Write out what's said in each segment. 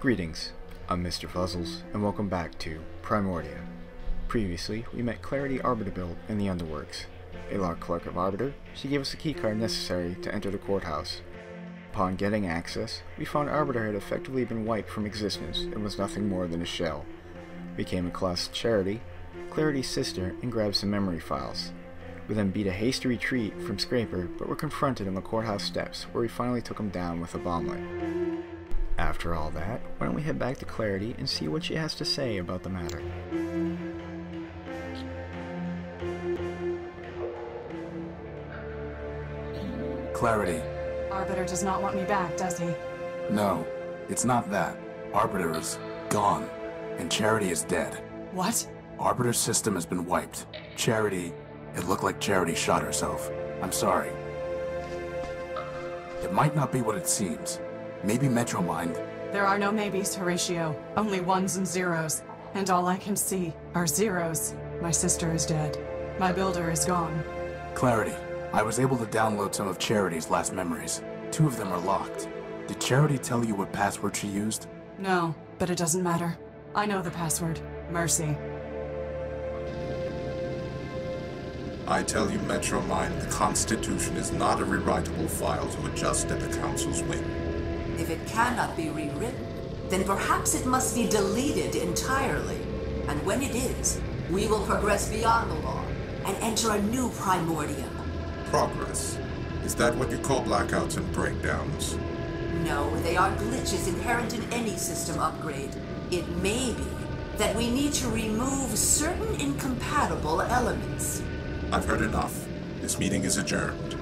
Greetings, I'm MisterFuzzles, and welcome back to Primordia. Previously, we met Clarity Arbiter in the Underworks. A law clerk of Arbiter, she gave us the keycard necessary to enter the courthouse. Upon getting access, we found Arbiter had effectively been wiped from existence and was nothing more than a shell. We came across Charity, Clarity's sister, and grabbed some memory files. We then beat a hasty retreat from Scraper, but were confronted on the courthouse steps, where we finally took him down with a bomblet. After all that, why don't we head back to Clarity and see what she has to say about the matter. Clarity. Arbiter does not want me back, does he? No, it's not that. Arbiter is gone, and Charity is dead. What? Arbiter's system has been wiped. Charity... It looked like Charity shot herself. I'm sorry. It might not be what it seems. Maybe Metromind... There are no maybes, Horatio. Only ones and zeros. And all I can see are zeros. My sister is dead. My builder is gone. Clarity. I was able to download some of Charity's last memories. 2 of them are locked. Did Charity tell you what password she used? No, but it doesn't matter. I know the password. Mercy. I tell you, Metromind, the Constitution is not a rewritable file to adjust at the Council's whim. If it cannot be rewritten, then perhaps it must be deleted entirely. And when it is, we will progress beyond the law and enter a new Primordia. Progress? Is that what you call blackouts and breakdowns? No, they are glitches inherent in any system upgrade. It may be that we need to remove certain incompatible elements. I've heard enough. This meeting is adjourned.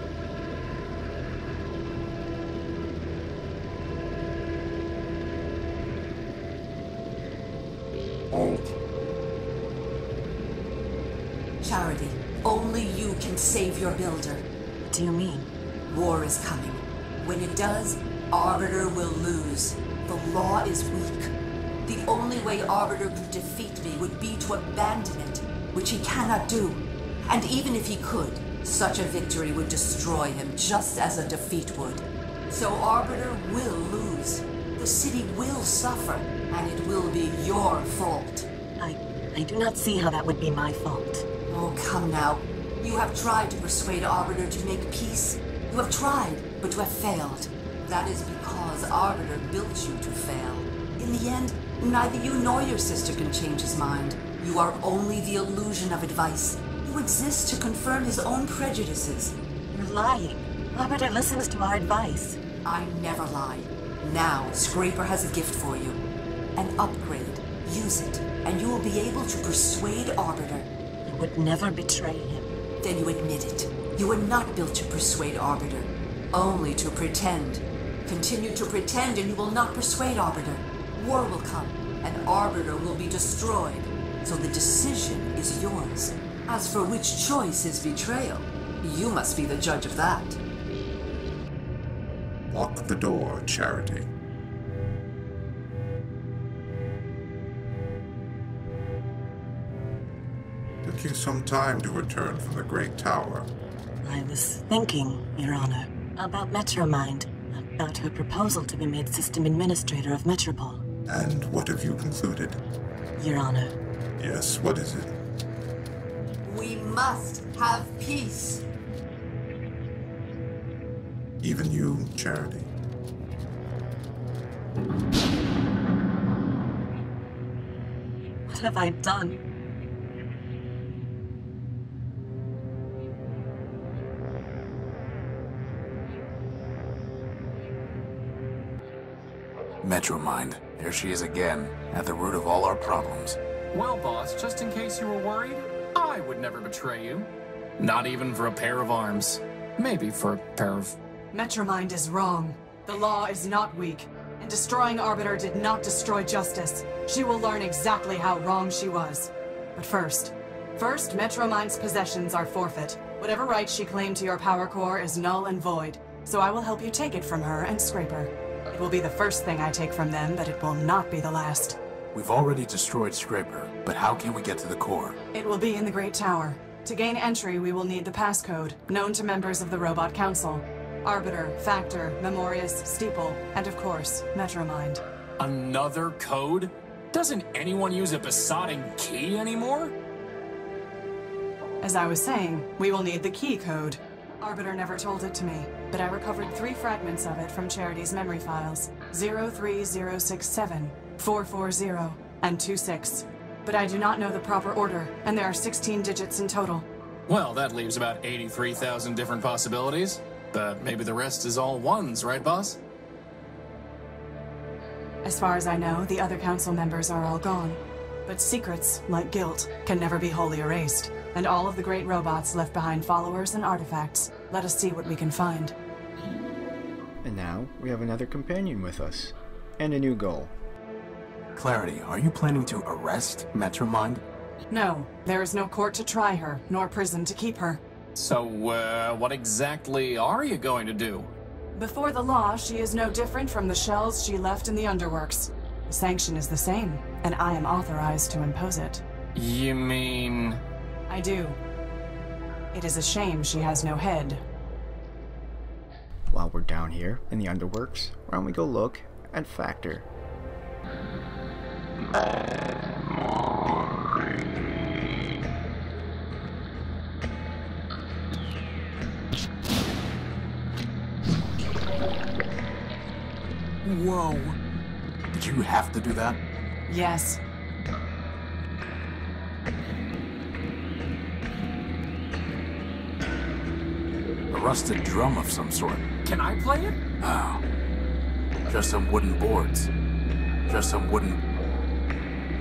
Charity, only you can save your builder. What do you mean? War is coming. When it does, Arbiter will lose. The law is weak. The only way Arbiter could defeat me would be to abandon it, which he cannot do. And even if he could, such a victory would destroy him just as a defeat would. So Arbiter will lose. The city will suffer, and it will be your fault. I do not see how that would be my fault. Oh, come now. You have tried to persuade Arbiter to make peace. You have tried, but you have failed. That is because Arbiter built you to fail. In the end, neither you nor your sister can change his mind. You are only the illusion of advice. You exist to confirm his own prejudices. You're lying. Arbiter listens to our advice. I never lie. Now, Scraper has a gift for you. An upgrade. Use it, and you will be able to persuade Arbiter. I would never betray him. Then you admit it. You were not built to persuade Arbiter. Only to pretend. Continue to pretend and you will not persuade Arbiter. War will come, and Arbiter will be destroyed. So the decision is yours. As for which choice is betrayal, you must be the judge of that. Lock the door, Charity. Took you some time to return from the Great Tower. I was thinking, Your Honor, about Metromind, about her proposal to be made System Administrator of Metropol. And what have you concluded? Your Honor. Yes, what is it? We must have peace. Even you, Charity. What have I done? Metromind. There she is again, at the root of all our problems. Well, boss, just in case you were worried, I would never betray you. Not even for a pair of arms. Maybe for a pair of... Metromind is wrong. The law is not weak, and destroying Arbiter did not destroy justice. She will learn exactly how wrong she was. But first, Metromind's possessions are forfeit. Whatever right she claimed to your power core is null and void, so I will help you take it from her and Scraper. It will be the first thing I take from them, but it will not be the last. We've already destroyed Scraper, but how can we get to the core? It will be in the Great Tower. To gain entry, we will need the passcode, known to members of the Robot Council. Arbiter, Factor, Memorius, Steeple, and of course, Metromind. Another code? Doesn't anyone use a besotting key anymore? As I was saying, we will need the key code. Arbiter never told it to me, but I recovered 3 fragments of it from Charity's memory files. 03067, 440, and 26. But I do not know the proper order, and there are 16 digits in total. Well, that leaves about 83,000 different possibilities. But maybe the rest is all ones, right, boss? As far as I know, the other council members are all gone. But secrets, like guilt, can never be wholly erased. And all of the great robots left behind followers and artifacts. Let us see what we can find. And now, we have another companion with us. And a new goal. Clarity, are you planning to arrest Metromind? No, there is no court to try her, nor prison to keep her. So, what exactly are you going to do? Before the law, she is no different from the shells she left in the underworks. The sanction is the same, and I am authorized to impose it. You mean... I do. It is a shame she has no head. While we're down here in the underworks, why don't we go look at Factor? Whoa. Did you have to do that? Yes. A rusted drum of some sort. Can I play it? Oh. Just some wooden boards. Just some wooden...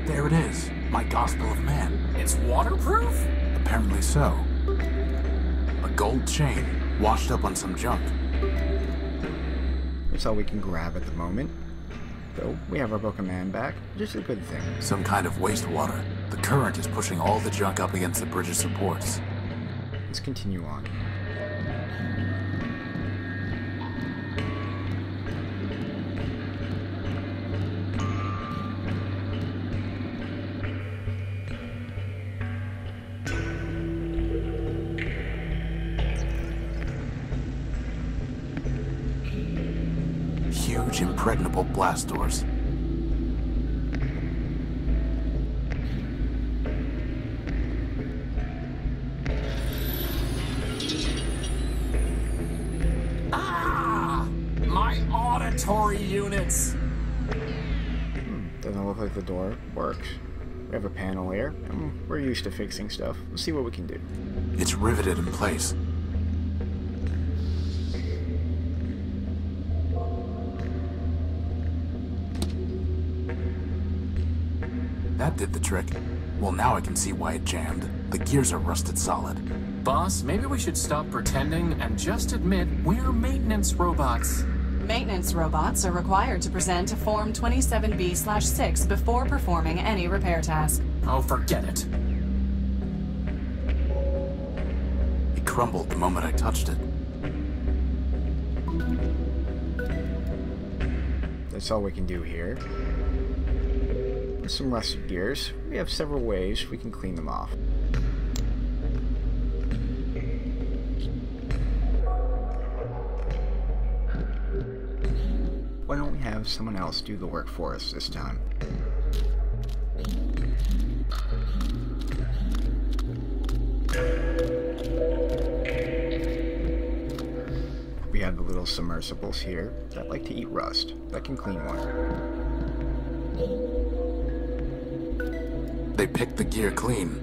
There it is. My Gospel of Man. It's waterproof? Apparently so. A gold chain, washed up on some junk. That's all we can grab at the moment. Though, we have our Book of Man back, which is a good thing. Some kind of wastewater. The current is pushing all the junk up against the bridge's supports. Let's continue on. Huge impregnable blast doors. Ah! My auditory units! Doesn't look like the door works. We have a panel here, and we're used to fixing stuff. Let's see what we can do. It's riveted in place. That did the trick. Well, now I can see why it jammed. The gears are rusted solid. Boss, maybe we should stop pretending and just admit we're maintenance robots. Maintenance robots are required to present a Form 27B/6 before performing any repair task. Oh, forget it. It crumbled the moment I touched it. That's all we can do here. With some rusted gears, we have several ways we can clean them off. Why don't we have someone else do the work for us this time? We have the little submersibles here that like to eat rust, that can clean one. They picked the gear clean.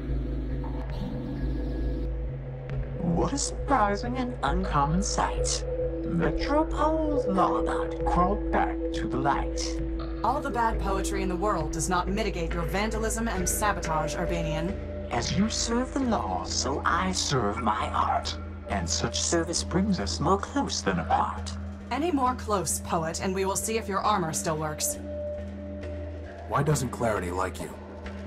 What a surprising and uncommon sight. Metropole's lawbot crawled back to the light. All the bad poetry in the world does not mitigate your vandalism and sabotage, Urbanian. As you serve the law, so I serve my art. And such service brings us more close than apart. Any more close, poet, and we will see if your armor still works. Why doesn't Clarity like you?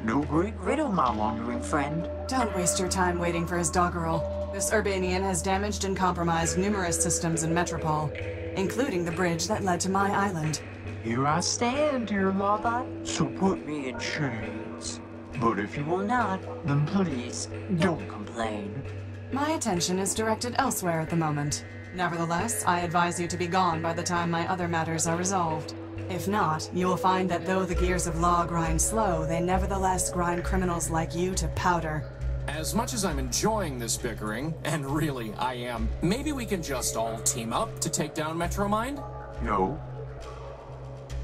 No great riddle, my wandering friend. Don't waste your time waiting for his doggerel. This Urbanian has damaged and compromised numerous systems in Metropole, including the bridge that led to my island. Here I stand, dear lawbot, so put me in chains. But if you will not, then please, don't complain. My attention is directed elsewhere at the moment. Nevertheless, I advise you to be gone by the time my other matters are resolved. If not, you will find that though the gears of law grind slow, they nevertheless grind criminals like you to powder. As much as I'm enjoying this bickering, and really I am, maybe we can just all team up to take down Metromind? No.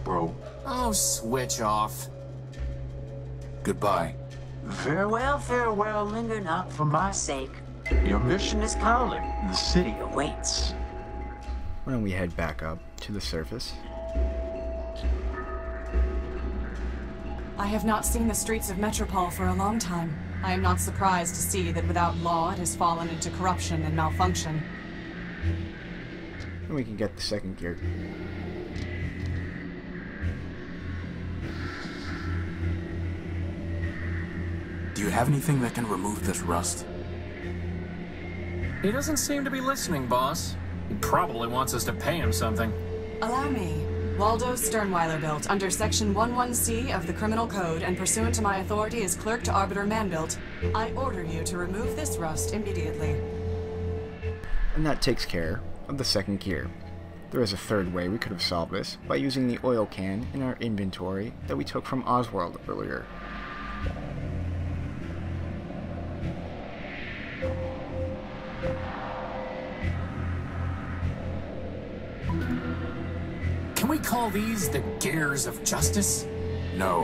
Bro. Oh, switch off. Goodbye. Farewell, farewell, linger not for my sake. Your mission is calling. The city awaits. Why don't we head back up to the surface? I have not seen the streets of Metropole for a long time. I am not surprised to see that without law it has fallen into corruption and malfunction. And we can get the second gear. Do you have anything that can remove this rust? He doesn't seem to be listening, boss. He probably wants us to pay him something. Allow me. Waldo Sternweiler built under Section 11C of the Criminal Code and pursuant to my authority as Clerk to Arbiter Manbuilt, I order you to remove this rust immediately. And that takes care of the second gear. There is a third way we could have solved this, by using the oil can in our inventory that we took from Oswald earlier. Can we call these the Gears of Justice? No.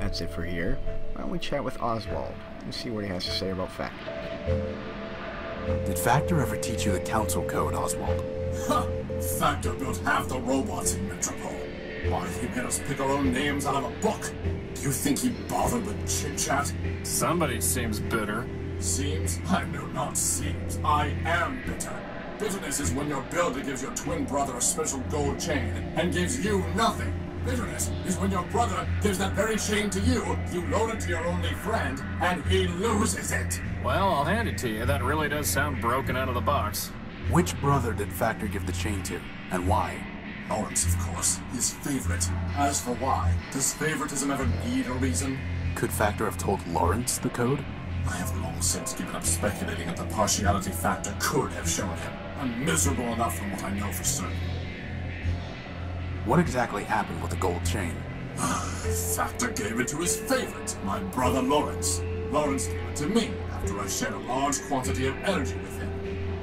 That's it for here. Why don't we chat with Oswald and see what he has to say about Factor. Did Factor ever teach you the Council Code, Oswald? Ha! Factor built half the robots in Metropole. Why, he made us pick our own names out of a book. Do you think he bothered with chit-chat? Somebody seems bitter. Seems? I know not seems. I am bitter. Bitterness is when your builder gives your twin brother a special gold chain and gives you nothing. Bitterness is when your brother gives that very chain to you, you loan it to your only friend, and he loses it. Well, I'll hand it to you. That really does sound broken out of the box. Which brother did Factor give the chain to, and why? Lawrence, of course. His favorite. As for why, does favoritism ever need a reason? Could Factor have told Lawrence the code? I have long since given up speculating at the partiality Factor could have shown him. I'm miserable enough from what I know for certain. What exactly happened with the gold chain? Factor gave it to his favorite, my brother Lawrence. Lawrence gave it to me after I shared a large quantity of energy with him.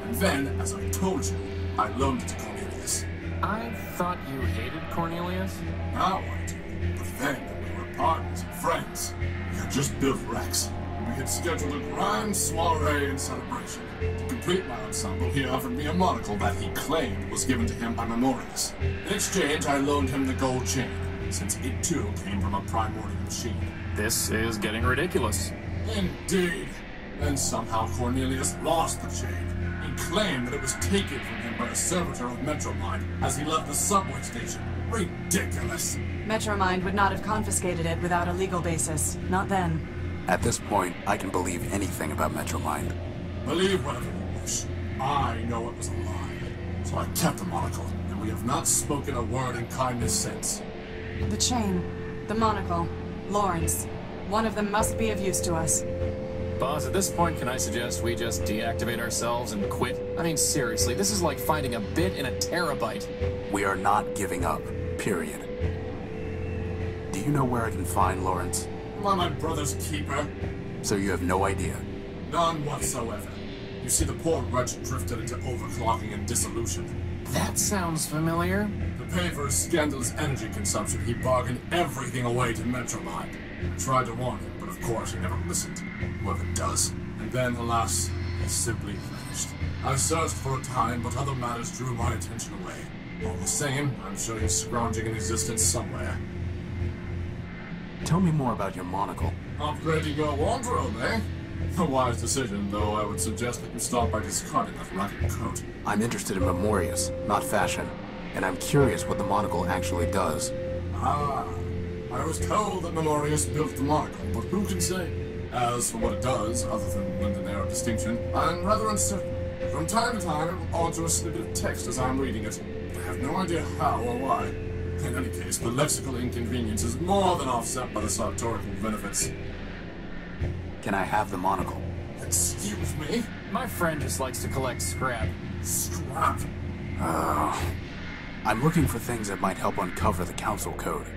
And then, as I told you, I loaned it to Cornelius. I thought you hated Cornelius? Now I do. But then we were partners and friends. We had just built Rex. We had scheduled a grand soiree and celebration. To complete my ensemble, he offered me a monocle that he claimed was given to him by Memorius. In exchange, I loaned him the gold chain, since it too came from a Primordia machine. This is getting ridiculous. Indeed. Then somehow Cornelius lost the chain. He claimed that it was taken from him by a servitor of Metromind as he left the subway station. Ridiculous. Metromind would not have confiscated it without a legal basis. Not then. At this point, I can believe anything about Metromind. Believe whatever you wish. I know it was a lie. So I kept the monocle, and we have not spoken a word in kindness since. The chain, the monocle, Lawrence. One of them must be of use to us. Boss, at this point, can I suggest we just deactivate ourselves and quit? I mean, seriously, this is like finding a bit in a terabyte. We are not giving up, period. Do you know where I can find Lawrence? Am I my brother's keeper? So you have no idea? None whatsoever. You see, the poor wretch drifted into overclocking and dissolution. That sounds familiar. To pay for his scandalous energy consumption, he bargained everything away to Metromind. I tried to warn him, but of course he never listened. Whoever does. And then, alas, he simply vanished. I searched for a time, but other matters drew my attention away. All the same, I'm sure he's scrounging in existence somewhere. Tell me more about your monocle. Upgrading your wardrobe, eh? A wise decision, though I would suggest that you start by discarding that ragged coat. I'm interested in Memorius, not fashion. And I'm curious what the monocle actually does. Ah, I was told that Memorius built the monocle, but who can say? As for what it does, other than lend an air of distinction, I'm rather uncertain. From time to time, it will alter a snippet of text as I'm reading it. I have no idea how or why. In any case, the lexical inconvenience is more than offset by the sartorical benefits. Can I have the monocle? Excuse me? My friend just likes to collect scrap. Scrap? I'm looking for things that might help uncover the Council Code.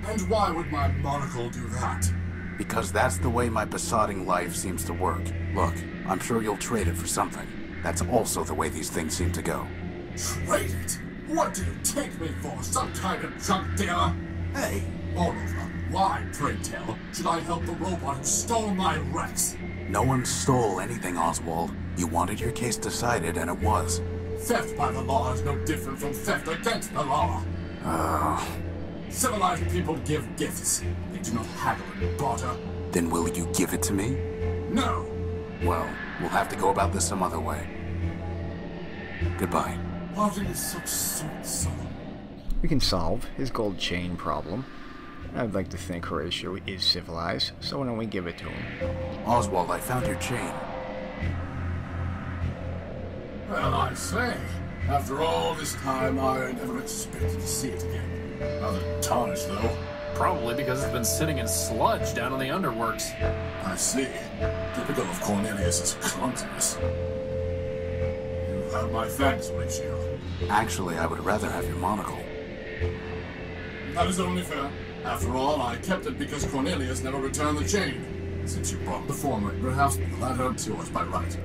And why would my monocle do that? Because that's the way my besotting life seems to work. Look, I'm sure you'll trade it for something. That's also the way these things seem to go. Trade it? What do you take me for? Some kind of junk dealer? Hey, moreover, why, pray tell, should I help the robot who stole my Rex? No one stole anything, Oswald. You wanted your case decided, and it was. Theft by the law is no different from theft against the law. Civilized people give gifts. They do not haggle and barter. Then will you give it to me? No. Well, we'll have to go about this some other way. Goodbye. Parting is so sweet. We can solve his gold chain problem. I'd like to think Horatio is civilized, so why don't we give it to him? Oswald, I found your chain. Well, I say, after all this time, I never expected to see it again. Rather tarnished, though. Probably because it's been sitting in sludge down in the underworks. I see. Typical of Cornelius's clumsiness. You have my thanks, Horatio. Actually, I would rather have your monocle. That is only fair. After all, I kept it because Cornelius never returned the chain. Since you brought the former, perhaps the latter is yours by right.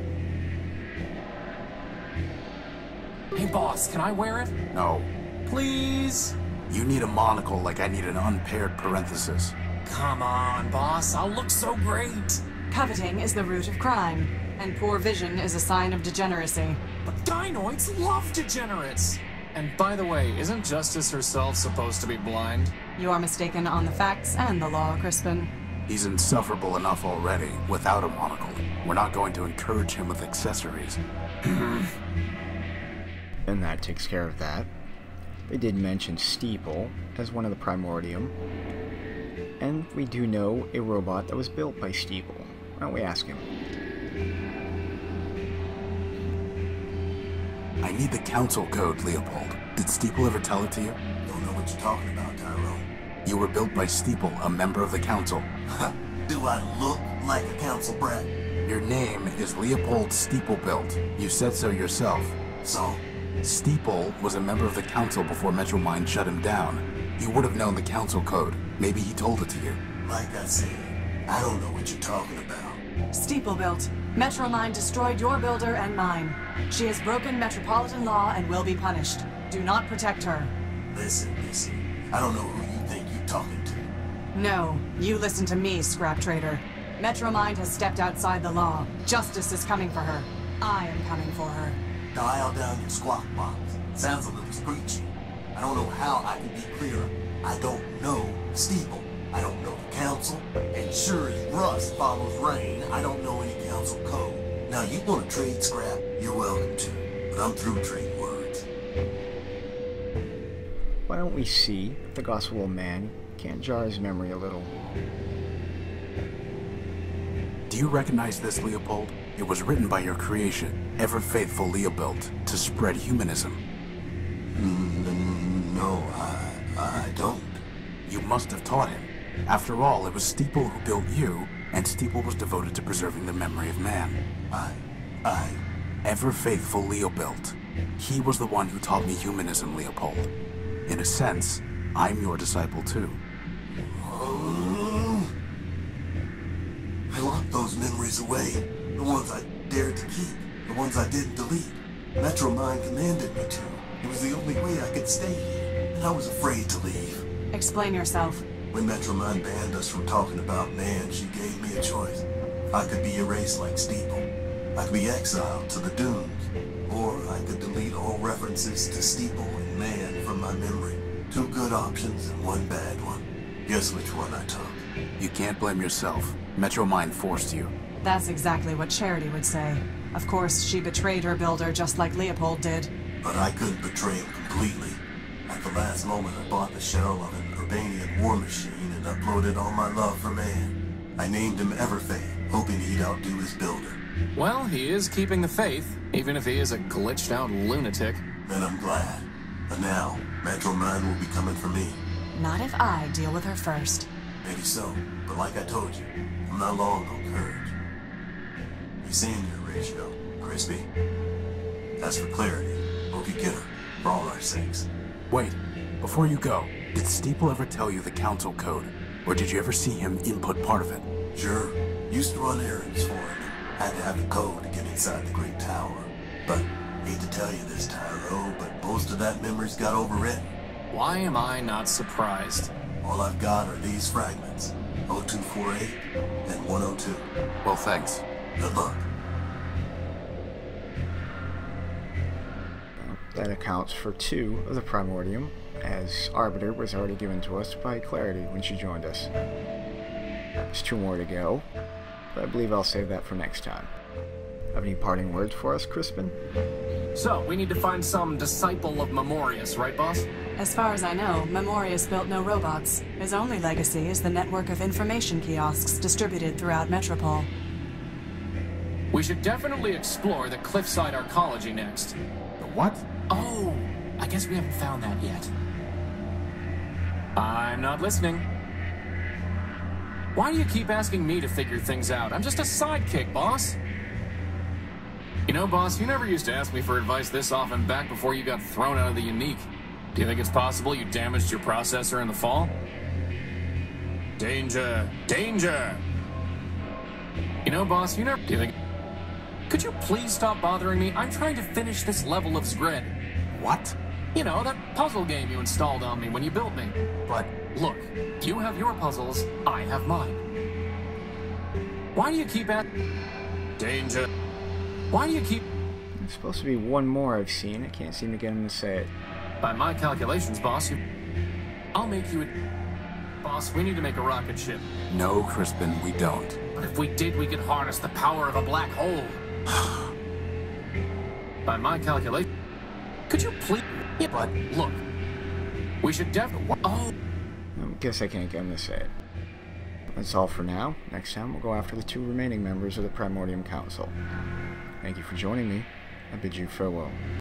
Hey, boss, can I wear it? No. Please? You need a monocle like I need an unpaired parenthesis. Come on, boss, I'll look so great. Coveting is the root of crime, and poor vision is a sign of degeneracy. But dinoids love degenerates. And by the way, isn't Justice herself supposed to be blind? You are mistaken on the facts and the law, Crispin. He's insufferable enough already, without a monocle. We're not going to encourage him with accessories. And that takes care of that. They did mention Steeple as one of the Primordium. And we do know a robot that was built by Steeple. Why don't we ask him? I need the Council Code, Leopold. Did Steeple ever tell it to you? Don't know what you're talking about, Tyrone. You were built by Steeple, a member of the Council. Do I look like a council brat? Your name is Leopold Steeplebuilt. You said so yourself. So? Steeple was a member of the Council before Metromind shut him down. You would have known the Council Code. Maybe he told it to you. Like I said, I don't know what you're talking about. Steeple built. Metromind destroyed your builder and mine. She has broken metropolitan law and will be punished. Do not protect her. Listen. I don't know who you think you're talking to. No, you listen to me, scrap trader. Metromind has stepped outside the law. Justice is coming for her. I am coming for her. Dial down your squawk box. Sounds a little screechy. I don't know how I can be clearer. I don't know Steeple. I don't know the council. And sure as rust follows rain, I don't know any council code. Now, you want to trade scrap, you're welcome to. But I'm through trading words. Why don't we see if the Gospel Man can't jar his memory a little? Do you recognize this, Leopold? It was written by your creation, ever-faithful Leobuilt, to spread humanism. No, I don't. You must have taught him. After all, it was Steeple who built you, and Steeple was devoted to preserving the memory of man. Ever-faithful Leobuilt. He was the one who taught me humanism, Leopold. In a sense, I'm your disciple too. I locked those memories away. The ones I dared to keep. The ones I didn't delete. Metromind commanded me to. It was the only way I could stay here. And I was afraid to leave. Explain yourself. When Metromind banned us from talking about man, she gave me a choice. I could be erased like Steeple. I could be exiled to the dunes. Or I could delete all references to Steeple and man from my memory. 2 good options and 1 bad one. Guess which one I took. You can't blame yourself. Metromind forced you. That's exactly what Charity would say. Of course, she betrayed her builder just like Leopold did. But I couldn't betray him completely. At the last moment, I bought the shell of an Urbanian war machine and uploaded all my love for man. I named him Everfaith, hoping he'd outdo his builder. Well, he is keeping the faith, even if he is a glitched-out lunatic. And I'm glad. But now, Metromind will be coming for me. Not if I deal with her first. Maybe so, but like I told you, I'm not long on courage. Be seeing you, Horatio. Crispy. As for Clarity, hope you get her, for all our sakes. Wait, before you go, did Steeple ever tell you the Council Code? Or did you ever see him input part of it? Sure. Used to run errands for him. Had to have the code to get inside the Great Tower. But, hate to tell you this, Tyro, but most of that memory's got overwritten. Why am I not surprised? All I've got are these fragments. 0248 and 102. Well, thanks. Good luck. That accounts for 2 of the Primordium, as Arbiter was already given to us by Clarity when she joined us. There's 2 more to go, but I believe I'll save that for next time. Have any parting words for us, Crispin? So, we need to find some disciple of Memorius, right, boss? As far as I know, Memorius built no robots. His only legacy is the network of information kiosks distributed throughout Metropole. We should definitely explore the Cliffside Arcology next. The what? Oh, I guess we haven't found that yet. I'm not listening. Why do you keep asking me to figure things out? I'm just a sidekick, boss. You know, boss, you never used to ask me for advice this often back before you got thrown out of the Unique. Do you think it's possible you damaged your processor in the fall? Danger! Danger! You know, boss, you never... Do you think... Could you please stop bothering me? I'm trying to finish this level of Zgred. What? You know, that puzzle game you installed on me when you built me. But... Look, you have your puzzles, I have mine. Why do you keep at... Danger. Why do you keep... There's supposed to be 1 more I've seen. I can't seem to get him to say it. By my calculations, boss, I'll make you a... Boss, we need to make a rocket ship. No, Crispin, we don't. But if we did, we could harness the power of a black hole. By my calculation... Could you please... But, look. We should definitely... Oh... I guess I can't get him to say it. That's all for now. Next time we'll go after the 2 remaining members of the Primordium Council. Thank you for joining me. I bid you farewell.